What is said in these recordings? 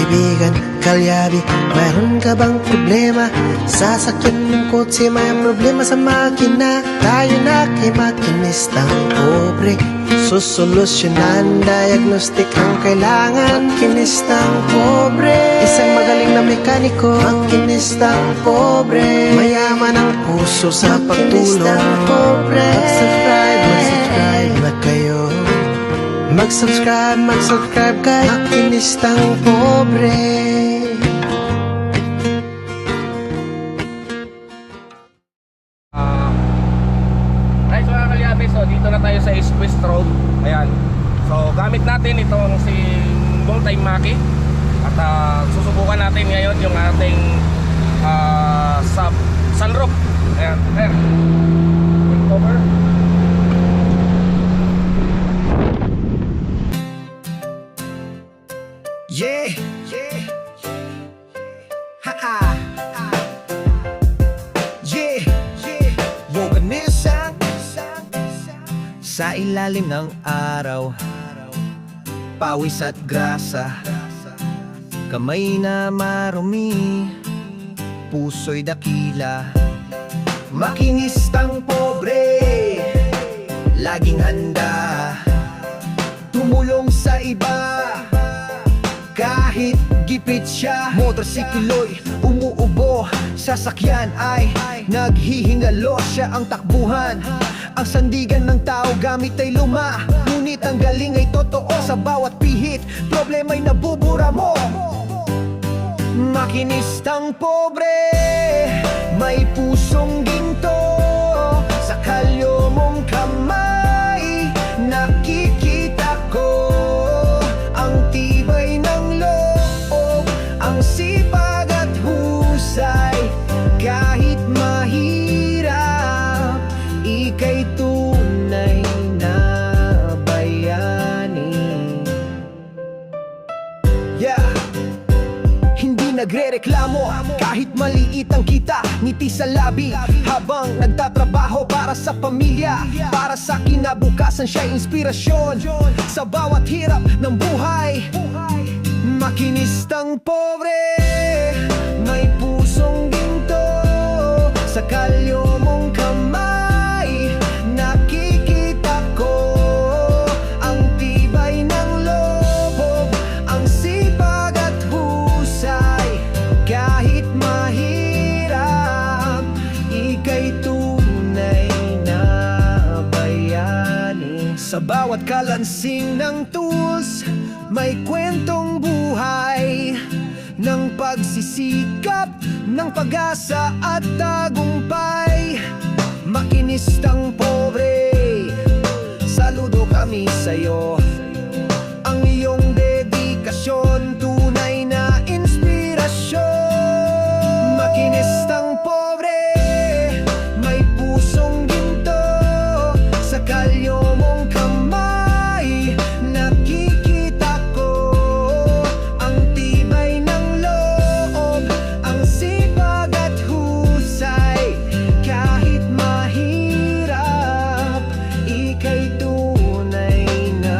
kaibigan, kalyabi, mayroon ka bang problema? Sasakyan ng kotse, may problema sa makina. Tayo na kay makinistang pobre, susolusyonan, diagnostic ang kailangan. Makinistang pobre, isang magaling na mekaniko. Makinistang pobre, mayaman ang puso sa pagtulong. Mag-subscribe na kayo. Mag-subscribe kay Makinistang Pobre. Guys, mga kalyabe, so dito na tayo sa East West Road. Ayan. So gamit natin itong si Multi Maki. At susubukan natin ngayon yung ating sunroof. Ayan, ayan. Cover. Yeah, yeah, ha-ha, yeah, yeah. Woganisang sa ilalim ng araw, pawis at grasa, kamay na marumi, puso'y dakila. Makinistang pobre, laging handa tumulong sa iba. Kahit gipit siya, motorsiklo'y umuubo, sasakyan ay naghihingalo. Siya ang takbuhan, ang sandigan ng tao, gamit ay luma. Ngunit ang galing ay totoo, sa bawat pihit problema'y nabubura mo. Makinistang pobre, may pusong ginto, sa kalyo mong kamay nakikita ko ang tibay ng loob, ang sipag at husay. Kahit mahirap, ika'y tunay na bayani. Yeah, hindi nagrereklamo kahit maliit ang kita, ngiti sa labi habang nagtatrabaho para sa pamilya. Para sa kinabukasan siya'y inspirasyon sa bawat hirap ng buhay. Makinistang pobre, may pusong ginto, sa kalyo mong kamay nakikita ko ang tibay ng loob, ang sipag at husay. Kahit mahirap, ika'y tunay na bayani. Sa bawat kalansing ng tools, may kwentong buhay ng pagsisikap, ng pag-asa at tagumpay. Makinistang pobre, saludo kami sa'yo. Ang iyong dedikasyon, tunay na inspirasyon. Makinistang pobre, may pusong ginto, sa kalyo mong kamay nakikita ko ang tibay ng loob, ang sipag at husay. Kahit mahirap, ika'y tunay na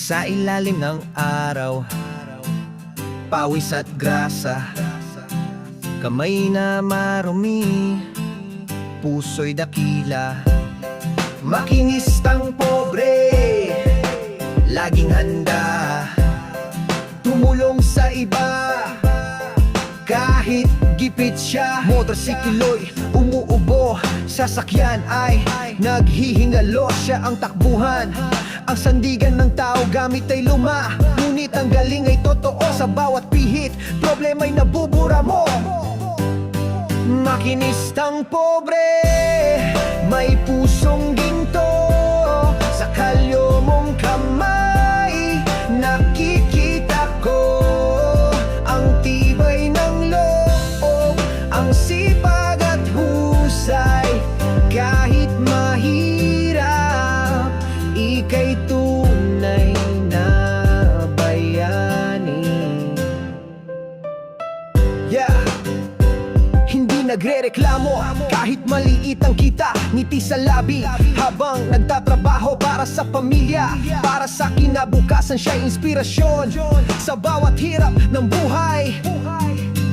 Sa ilalim ng araw, pawis at grasa, kamay na marumi, puso'y dakila. Makinistang pobre, laging handa tumulong sa iba, kahit gipit siya. Motorsiklo'y umuubo, sasakyan ay naghihingalo. Siya ang takbuhan, ang sandigan ng tao, gamit ay luma, ngunit ang galing ay totoo. Sa bawat pihit, problema'y nabubura mo. Makinistang pobre, may pusong ginto, sa kalyo mong kamay nakikita ko ang tibay ng loob, ang sipag at husay. Kahit mahirap, ika'y tunay na bayani. Yeah! Hindi nagrereklamo kahit maliit ang kita, ngiti sa labi habang nagtatrabaho para sa pamilya, para sa kinabukasan siya'y inspirasyon sa bawat hirap ng buhay.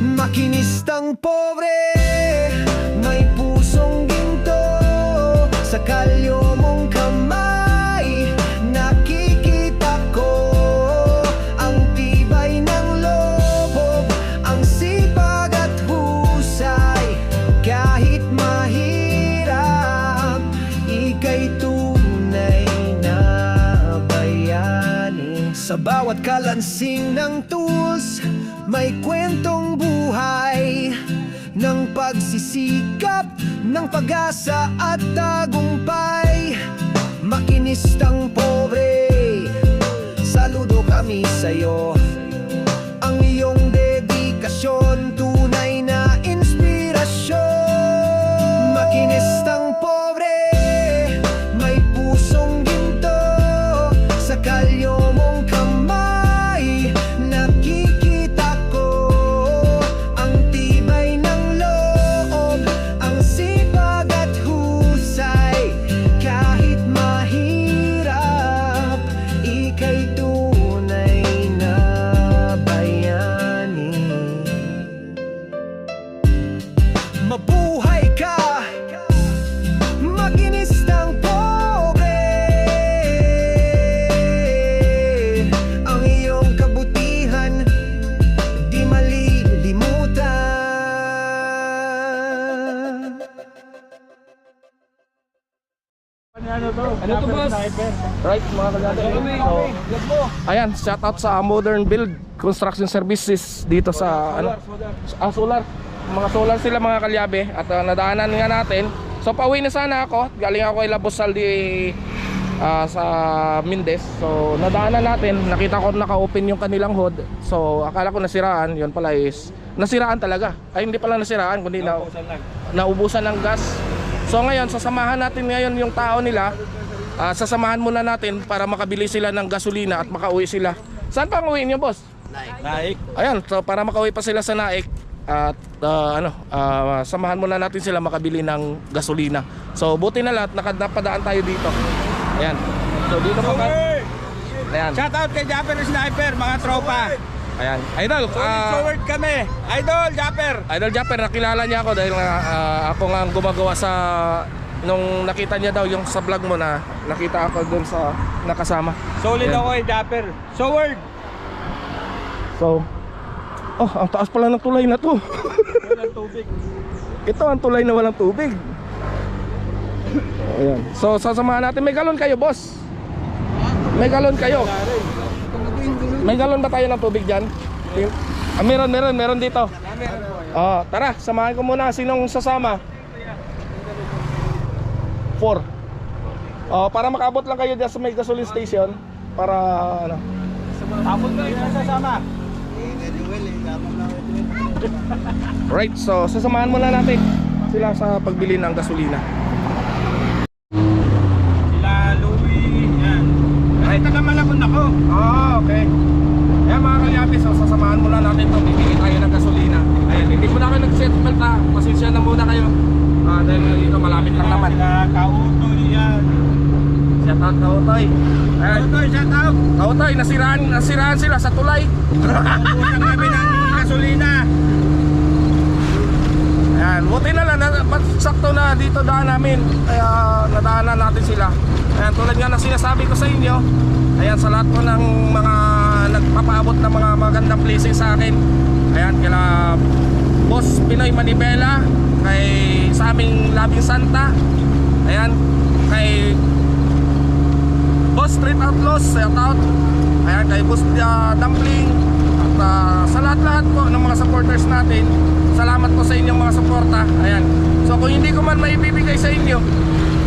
Makinistang pobre, may pusong ginto, sa kalyo mong kamay nakikita ko ang tibay ng loob, ang sipag at husay. Kahit mahirap, ika'y tunay na bayani. Sa bawat kalansing ng tools, may kwentong buhay ng pagsisikap, ng pag-asa at tagumpay. Makinistang pobre, saludo kami sa'yo. Ang iyong dedikasyon, tunay na inspirasyon. Makinistang pobre, may pusong ginto, sa kalyo mong kamay nakikita ko ang tibay ng loob, ang sipag at husay. Kahit mahirap, ika'y tunay na bayani. Mabuhay ka, makinistang pobre, ang iyong kabutihan di malilimutan. Ano to, boss? Right, mga kalyabe. So, ayan, shout out sa Modern Build Construction Services dito sa solar. Mga solar sila, mga kalyabe. At nadaanan nga natin. So pauwi na sana ako. Galing ako kay Labosal sa Mindes. So nadaanan natin, nakita ko naka-open yung kanilang hood. So akala ko nasiraan, yun pala is nasiraan talaga. Ay, hindi pala nasiraan, kundi naubusan ng gas. So ngayon, sasamahan natin ngayon yung tao nila. Sasamahan muna natin para makabili sila ng gasolina at makauwi sila. Saan pa ang uwi niyo, boss? Naik. Ayan, so para makauwi pa sila sa Naik. At samahan muna natin sila makabili ng gasolina. So buti na lahat, napadaan tayo dito. Ayan. So dito pa. Ayan. Shout out kay Japper Sniper, mga tropa. Ayan. Idol, Forward kami. Idol Japper. Idol Japper, nakilala niya ako dahil ako nga ang gumagawa sa nung nakita niya daw yung sa vlog mo na nakita ako dun sa nakasama. Solid Ayan. ako kay Japper. Forward. So, ang taas pala ng tulay na to. Walang tubig. Ito ang tulay na walang tubig. Ayan. So sasamahan natin. May galon kayo, boss? May galon kayo? May galon ba tayo ng tubig dyan? Meron dito. Tara, samahan ko muna. Sinong sasama? 4. Para makaabot lang kayo dyan sa may gasoline station. Para ano. Tapos na yung sasama. Right, so sasamahan muna natin sila sa pagbili ng gasolina. Sila Louie. Yan. Ay, taga-Malabon ako. Okay. Ayan, mga kalyabe, so sasamahan muna natin ito. Bibili tayo ng gasolina. Ayan, hindi muna kayo nag-seatbelt ha. Pasensya na muna kayo. Dahil dito malapit lang naman. Sila Kauto yan. Shout out Kautoy. Ayan. Ito, shout out. Kautoy, nasiraan sila sa tulay. Ubusan kami ng gasolina. Ayan, buti na lang, sakto na dito daan namin. Kaya nadaanan natin sila. Ayan, tulad nga ng sinasabi ko sa inyo. Ayan, sa lahat po ng mga nagpapaabot ng mga magandang blessing sa akin. Ayan, kila Boss Pinoy Manibela, kay sa aming Labing Santa. Ayan, kay Boss Street Outlaws, shout out. Ayan, kay Boss Dumpling. At sa lahat-lahat po ng mga supporters natin, salamat po sa inyong mga suporta. Ayan. So kung hindi ko man maibibigay sa inyo,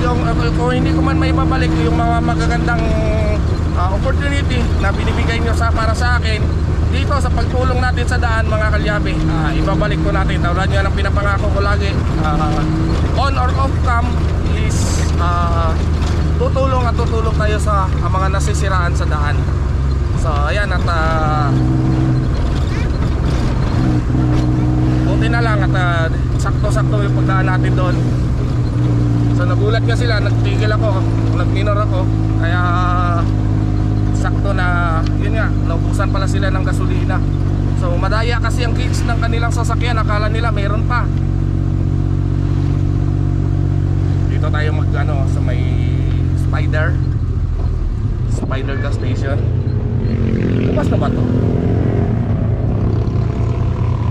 kung hindi ko man maibabalik yung mga magagandang opportunity na binibigay nyo para sa akin dito sa pagtulong natin sa daan, mga kalyabe, ibabalik ko natin. Tawlan nyo ang pinapangako ko lagi, on or off cam is tutulong tayo sa mga nasisiraan sa daan. So ayan, at buti na lang at sakto-sakto yung pagdaan natin doon. So nagulat nga sila, nagtigil ako, nag-minor ako, kaya sakto na, yun nga, naubusan pala sila ng gasolina. So madaya kasi ang kids ng kanilang sasakyan, akala nila mayroon pa. Dito tayo sa may Spider gas station. Bukas na ba to?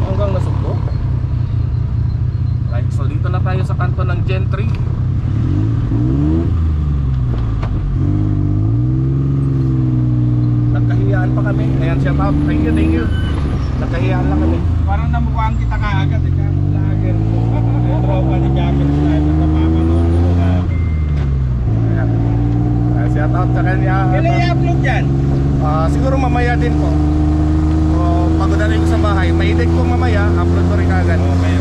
Hanggang nasugbo. Right, so dito na tayo sa kanto ng Gentry. Nagkahiyaan pa kami. Ayan, shout out. Thank you. Nagkahiyaan lang kami. Parang namukuhaan kita kaagad. Lager mo. Yung tropa ni Jacket Sniper. Napapanood ko na. Ayan. Shout out sa kanya. Kailan i-upload yan? Siguro mamaya din po. So, pagod na rin ko sa bahay. Maidig ko mamaya. Upload ko rin kagad. Okay.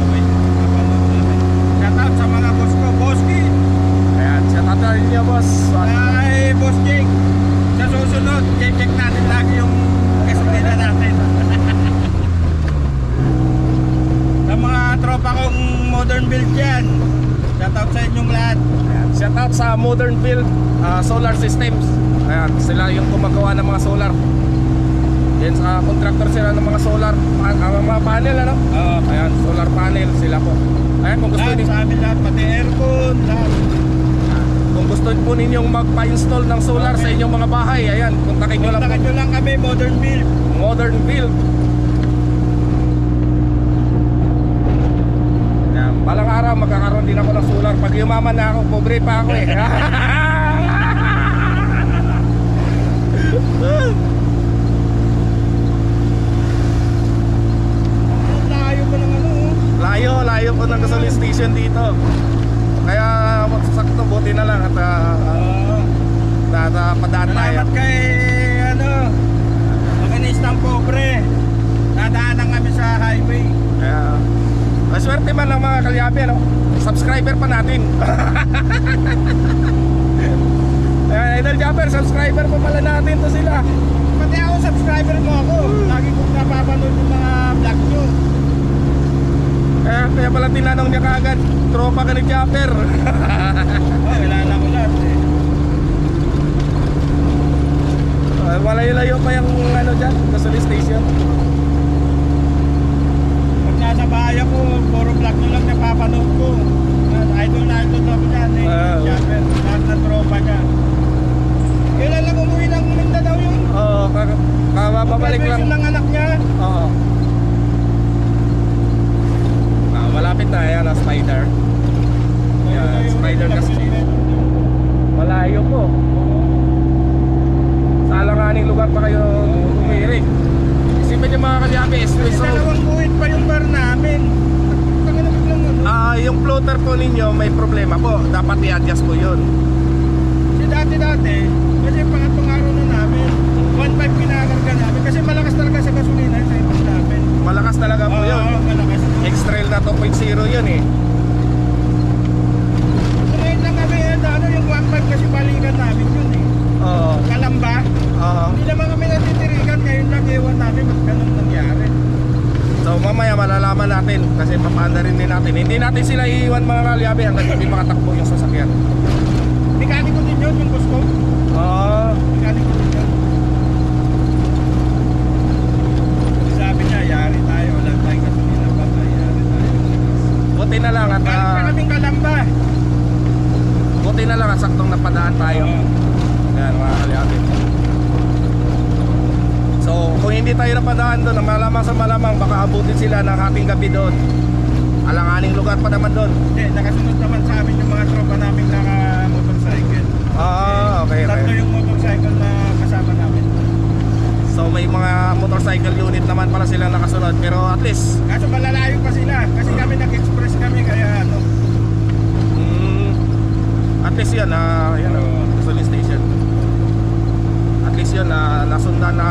Napapanood natin. Shout out sa mga boss ko. Boski! Ayan, shout out na rin niya, boss. Ay, Boss Jake. Sa susunod, check natin lagi yung gasolina natin. Sa mga tropa kong modern build yan, shout out sa inyong lahat. Ayan, shout out sa Modern Build Solar Systems. Ayan, sila yung gumagawa ng mga solar. Yan, sa contractor sila ng mga solar, mga panel, ano? Ayan, solar panel sila po. Ayan, kung gusto Lahat niyo, sa amin lahat, pati aircon, lahat. kung gusto po ninyong magpa-install ng solar sa inyong mga bahay, ayan, kontakin nyo lang po. Kontakin nyo lang kami, modern build. Modern Build. Ayan, balang araw magkakaroon din ako ng solar. Pag yumaman na ako, pobre pa ako eh. Layo pa ng ano. Layo po ng gasoline station dito. Kaya sakto, buti na lang at padaan tayo. Salamat kay makinistang pobre. Nadaanan kami sa highway. Kaya maswerte man ang mga kalyabe, no? Subscriber pa natin. Idol Japper, subscriber pa pala natin to sila. Pati ako, subscriber mo ako. Lagi kong napapanood yung mga vlog nyo. Kaya pala tinanong niya kaagad, tropa ka ni Japper. Kilala ko lahat eh. Malayo-layo pa yung dyan, gasoline station. Pag nasa bahay ako, puro vlog nyo lang napapanood ko. Idol ako dyan eh. Japper, lahat ng tropa niya. Kailan lang umuwi ng Mindanao yun? Oo, babalik lang. Graduation ng anak niya. Oo. Malapit na, ayan, Spider. Yan, Spider kasi. Malayo po. Sa alanganing lugar pa kayo umirik. Isipin niyo mga kalyabe, Kasi dalawang buwit pa yung bar namin. Tanginamit lang ano. yung floater po ninyo may problema po. Dapat i-adjust po yun. Si dati, kasi pangatlong araw na namin, 1.5 pinakarga namin. Kasi malakas talaga sa gasolina sa ipag namin. Malakas talaga po yun. Malakas. X-Trail na 2.0 yun eh. Ngayon lang kami, yung 1.5 kasi balikan namin yun eh. Oo. Kalamba. Oo. Hindi naman kami natitirikan, ngayon lang iwan namin ba't ganun nangyari. So mamaya malalaman natin kasi papaanda rin din natin. Hindi natin sila iiwan mga kalyabe hanggang hindi makatakbo yung sasakyan. Mekaniko din yun, yung gusto. tayo. Ayan mga kalyabe. So kung hindi tayo napadaan doon, malamang sa malamang baka abutin sila ng hating gabi doon. Alanganing lugar pa naman doon. Eh, nakasunod naman sa amin yung mga tropa namin naka-motorcycle. Okay. Tatlo yung motorcycle na kasama namin. So may mga motorcycle unit naman pala silang nakasunod. Pero at least Kaso malalayo pa sila. Kasi kami nag-express kami kaya ano. at least yun, gasoline station. At least yun, nasundan na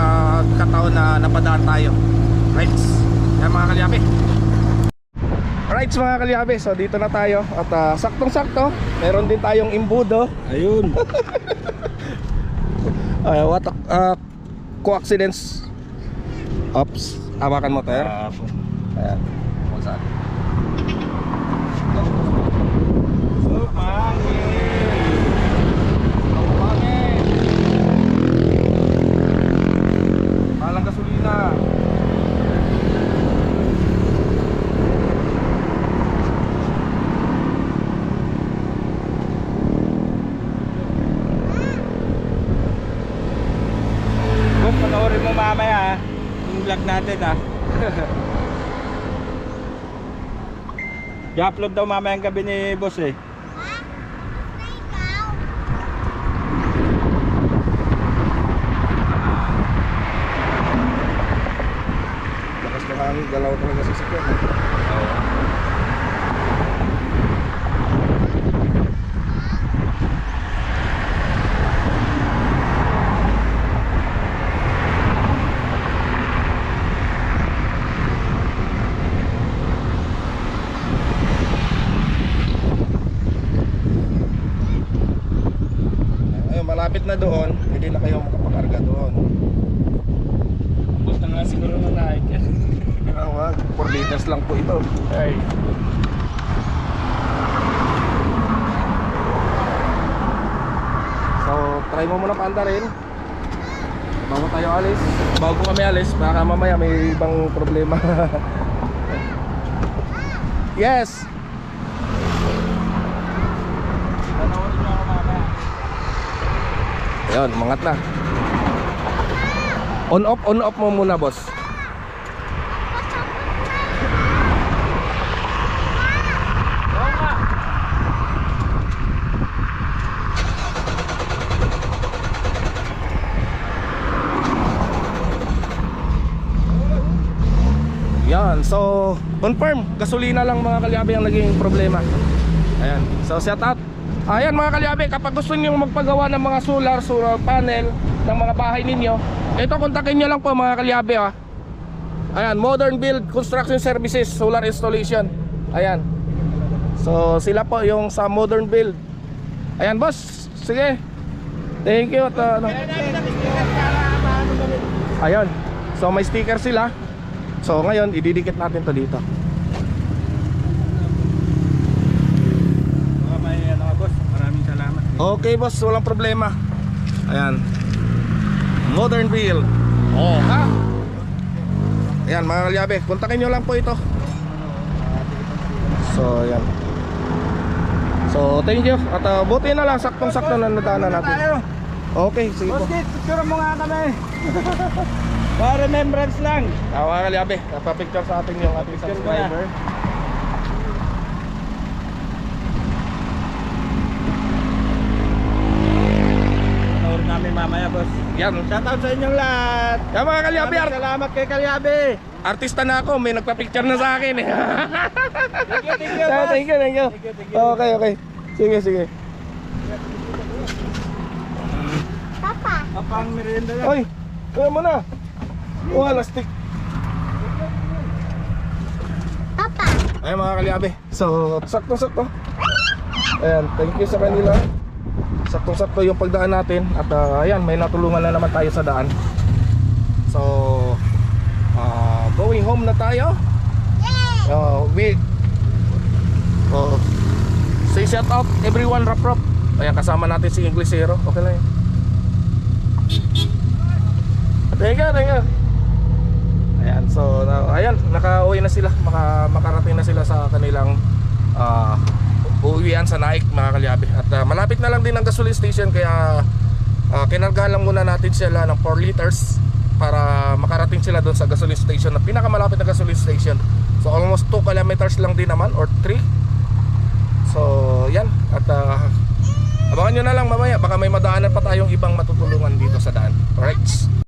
kataon na napadaan tayo. Right, yan mga kalyabe. Alright mga kalyabe, so dito na tayo. At saktong-sakto, meron din tayong imbudo. Ayun. What coincidence. Ops, hawakan mo tayo. Ayan, kung saan. So, Palang gasolina. Boss, panoorin mo mamaya yung vlog natin I-upload daw mamaya ang gabi ni boss eh. Lakas ng hangin, galaw talaga sa sakyan. Ayun, malapit na doon, hindi na kayo makapakarga doon. Boss na nga siguro na naik yan. 4 liters lang po ito. Ay. So, try mo muna paanda rin bago tayo alis. Bago kami alis, baka mamaya may ibang problema. Yes! Panoorin nyo ako mamaya. Ayun, umangat na. On off mo muna, boss. Yan, so confirm, gasolina lang mga kalyabe ang naging problema. Ayan, so shout out. Ayan mga kalyabe, kapag gusto niyo magpagawa ng mga solar panel ng mga bahay ninyo, ito kontakin nyo lang po mga kalyabe Ayan, Modern Build Construction Services, Solar Installation. Ayan, so sila po yung sa Modern Build. Ayan boss, sige, thank you at, Ayan, so may sticker sila. So ngayon, ididikit natin to dito. May boss, maraming salamat. Okay boss, walang problema. Ayan, Modern Build. Ha? Ayan mga kalyabe, kontakin nyo lang po ito. So ayan. So thank you. At buti na lang, saktong-sakto na nadaanan natin. Okay, sige po. Boss Kit, picture mo nga kami. Para remembrance lang. Mga kalyabe, napapicture sa atin yung ating Picture subscriber. Panoorin namin mamaya boss. Yan. Shoutout sa inyong lahat. Yan mga kalyabe, Salamat kay Kalyabe. artista na ako, may nagpa-picture na sa akin. Thank you, boss. Thank you. Thank you. Okay. Sige. Apang merienda lang. Oy, kaya mo na. Lastik. Papa. Ayan mga kalyabe. So, saktong-sakto. Ayan, thank you sa kanila. Saktong-sakto yung pagdaan natin. At ayan, may natulungan na naman tayo sa daan. So, going home na tayo. Say shout out everyone, rap. Ayan, kasama natin si Inglesero. Okay lang yun. Thank you. Ayan, so ayan, nakauwi na sila, makarating na sila sa kanilang uuwian sa Naik mga kalyabe. At malapit na lang din ang gasoline station, kaya kinarga lang muna natin sila ng 4 liters para makarating sila doon sa gasoline station na pinakamalapit na gasoline station. So almost 2 kilometers lang din naman or 3. So yan, at abangan nyo na lang mamaya, baka may madaanan pa tayong ibang matutulungan dito sa daan. Alright.